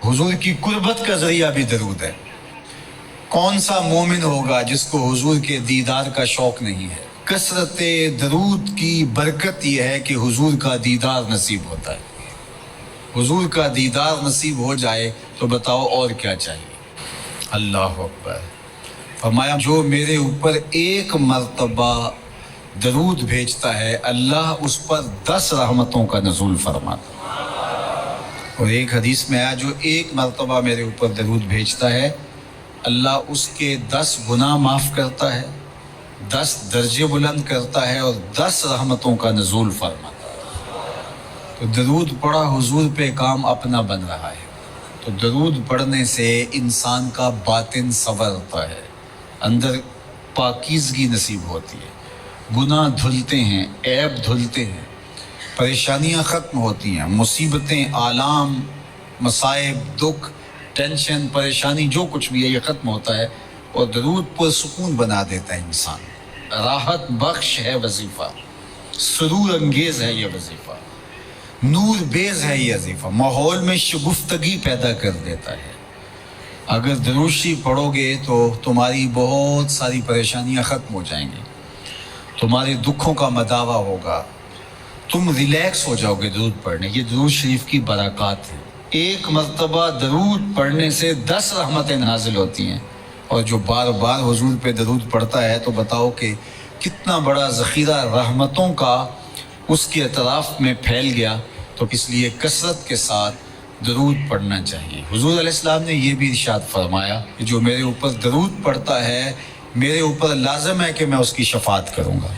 हुजूर की कुर्बत का जरिया भी दरूद है। कौन सा मोमिन होगा जिसको हुजूर के दीदार का शौक नहीं है। कसरत दरूद की बरकत यह है कि हुजूर का दीदार नसीब होता है। हुजूर का दीदार नसीब हो जाए तो बताओ और क्या चाहिए। अल्लाह अकबर। फरमाया जो मेरे ऊपर एक मर्तबा दरूद भेजता है अल्लाह उस पर 10 रहमतों का नज़ूल फरमाता है। और एक हदीस में आया जो एक मर्तबा मेरे ऊपर दरूद भेजता है अल्लाह उसके 10 गुनाह माफ़ करता है, 10 दर्जे बुलंद करता है और 10 रहमतों का नज़ूल फरमाता है। तो दरूद पढ़ा हुजूर पे काम अपना बन रहा है। तो दरूद पढ़ने से इंसान का बातिन संवरता है, अंदर पाकीज़गी नसीब होती है, गुनाह धुलते हैं, ऐब धुलते हैं, परेशानियां ख़त्म होती हैं, मुसीबतें, आलाम, मसाइब, दुख, टेंशन, परेशानी जो कुछ भी है ये ख़त्म होता है। और दरूद पुरसुकून बना देता है इंसान। राहत बख्श है वजीफ़ा, सुरूर अंगेज़ है ये वजीफ़ा, नूर बेज़ है ये वजीफ़ा, माहौल में शगुफ्तगी पैदा कर देता है। अगर दरूद शरीफ पढ़ोगे तो तुम्हारी बहुत सारी परेशानियां ख़त्म हो जाएंगी, तुम्हारे दुखों का मदावा होगा, तुम रिलैक्स हो जाओगे दरूद पढ़ने। ये दरूद शरीफ की बरक़ात है। एक मर्तबा दरूद पढ़ने से 10 रहमतें नाजिल होती हैं। और जो बार बार हुजूर पे दरूद पढ़ता है तो बताओ कि कितना बड़ा ज़ख़ीरा रहमतों का उसके अतराफ़ में फैल गया। तो इसलिए कसरत के साथ दरूद पढ़ना चाहिए। हुजूर अलैहिस्सलाम ने यह भी इरशाद फरमाया कि जो मेरे ऊपर दरूद पढ़ता है मेरे ऊपर लाज़िम है कि मैं उसकी शफ़ाअत करूँगा।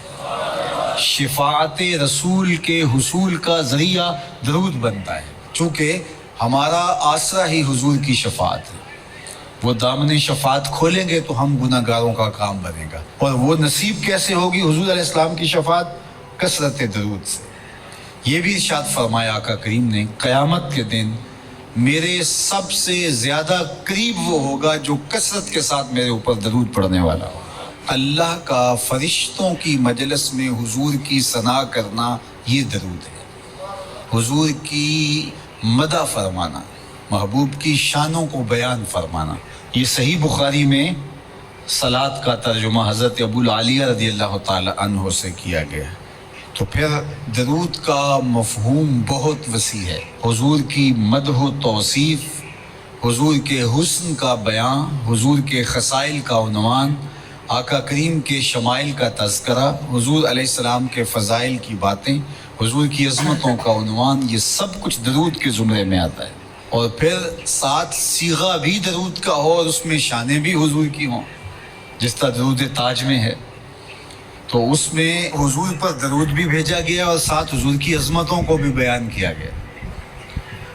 शफ़ाअत रसूल के हुसूल का ज़रिया दरूद बनता है। चूँकि हमारा आसरा ही हुजूर की शफ़ाअत है। वो दामन शफ़ाअत खोलेंगे तो हम गुनाहगारों का काम बनेगा। और वो नसीब कैसे होगी हुजूर अलैहिस्सलाम की शफ़ाअत? कसरत दरूद से। ये भी इरशाद फरमाया आका करीम ने, क़यामत के दिन मेरे सबसे ज़्यादा करीब वो होगा जो कसरत के साथ मेरे ऊपर दरूद पढ़ने वाला हो। अल्लाह का फरिश्तों की मजलिस में हुजूर की सना करना ये दरूद है। हुजूर की मदा फरमाना, महबूब की शानों को बयान फरमाना। ये सही बुखारी में सलात का तर्जुमा हज़रत अबूल आलिया रज़ियल्लाहु ताला अन्हु से किया गया। तो फिर दरूद का मफ़हूम बहुत वसी है। हुजूर की मदह व तौसीफ़, हुजूर के हुस्न का बयान, हुजूर के ख़साइल का उन्वान, आका करीम के शमाइल का तज़किरा, हुजूर अलैहिस्सलाम के फ़ज़ाइल की बातें, हुजूर की अज़मतों का उन्वान, ये सब कुछ दरूद के ज़ुमरे में आता है। और फिर साथ सीगा भी दरूद का हो और उसमें शानें भी हुजूर की हों, जिस तरह दरूद ताज में है। तो उसमें हुजूर पर दरूद भी भेजा गया और साथ हुजूर की अज़मतों को भी बयान किया गया।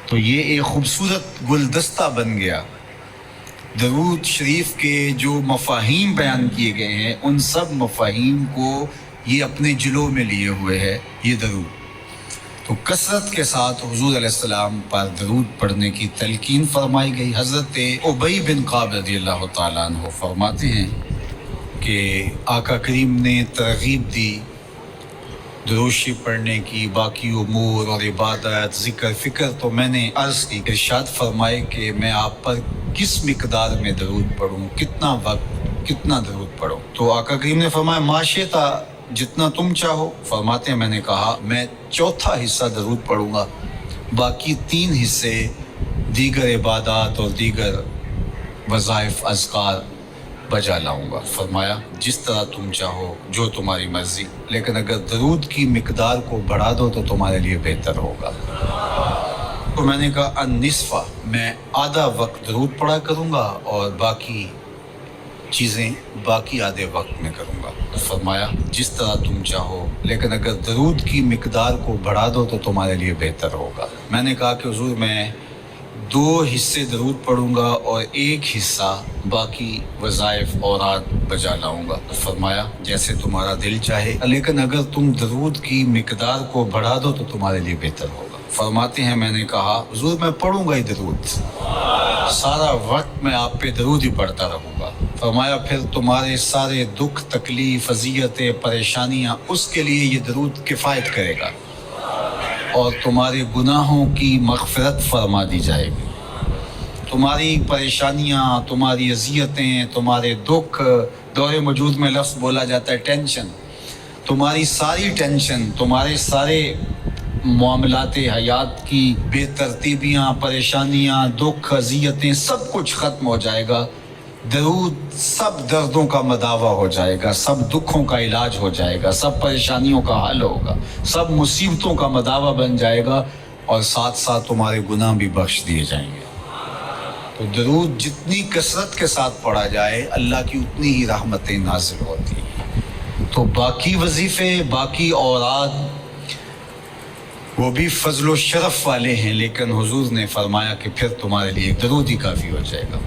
तो ये एक खूबसूरत गुलदस्ता बन गया। दरूद शरीफ के जो मफ़ाहीम बयान किए गए हैं उन सब मफ़ाहीम को ये अपने जिलो में लिए हुए है ये दरूद। तो कसरत के साथ हुजूर अलैहिस्सलाम पर दरूद पढ़ने की तलकीन फरमाई गई। हज़रत उबई बिन काब रज़ियल्लाहु ताला अन्हु फरमाते हैं कि आका करीम ने तरग़ीब दी दरूद शरीफ पढ़ने की, बाकी उमूर और इबादत, ज़िक्र, फ़िक्र। तो मैंने अर्ज़ की, इरशाद फरमाए कि मैं आप पर किस मिक़दार में दरूद पढ़ूँ, कितना वक्त, कितना दरूद पढ़ूँ। तो आका करीम ने फरमाया माशिता, जितना तुम चाहो। फरमाते हैं मैंने कहा मैं चौथा हिस्सा दरूद पढ़ूँगा, बाकी 3 हिस्से दीगर इबादत और दीगर वज़ाइफ अज़कार बजा लाऊंगा। फरमाया जिस तरह तुम चाहो, जो तुम्हारी मर्जी, लेकिन अगर दरूद की मिकदार को बढ़ा दो तो तुम्हारे लिए बेहतर होगा। तो मैंने कहा अन-निस्फ़ा, मैं आधा वक्त दरूद पढ़ा करूँगा और बाकी चीज़ें बाकी आधे वक्त में करूँगा। तो फरमाया जिस तरह तुम चाहो, लेकिन अगर दरूद की मिकदार को बढ़ा दो तो तुम्हारे लिए बेहतर होगा। मैंने कहा कि हुजूर मैं 2 हिस्से दरूद पढ़ूँगा और 1 हिस्सा बाकी वज़ाइफ औरात बजा लाऊँगा। तो फरमाया जैसे तुम्हारा दिल चाहे, लेकिन अगर तुम दरूद की मिकदार को बढ़ा दो तो तुम्हारे लिए बेहतर होगा। फरमाते हैं मैंने कहा हुजूर मैं पढ़ूँगा ही दरूद, सारा वक्त मैं आप पे दरूद ही पढ़ता रहूँगा। फरमाया फिर तुम्हारे सारे दुख, तकलीफ़, अज़ियतें, परेशानियाँ, उसके लिए ये दरूद किफ़ायत करेगा और तुम्हारे गुनाहों की मग़फ़िरत फरमा दी जाएगी। تمہاری پریشانیاں، تمہاری اذیتیں، تمہارے دکھ، دور موجود میں لفظ بولا جاتا ہے ٹینشن، تمہاری ساری ٹینشن، تمہارے سارے معاملات حیات کی بے ترتیبیاں، پریشانیاں، دکھ، اذیتیں، سب کچھ ختم ہو جائے گا۔ درود سب دردوں کا مداوع ہو جائے گا، سب دکھوں کا علاج ہو جائے گا، سب پریشانیوں کا حل ہوگا، سب مصیبتوں کا مداوع بن جائے گا، اور ساتھ ساتھ تمہارے گناہ بھی بخش دیے جائیں گے۔ تو درود جتنی کثرت کے ساتھ پڑھا جائے اللہ کی اتنی ہی رحمتیں نازل ہوتی ہیں۔ تو باقی وظیفے، باقی اوراد وہ بھی فضل و شرف والے ہیں، لیکن حضور نے فرمایا کہ پھر تمہارے لیے درود ہی کافی ہو جائے گا۔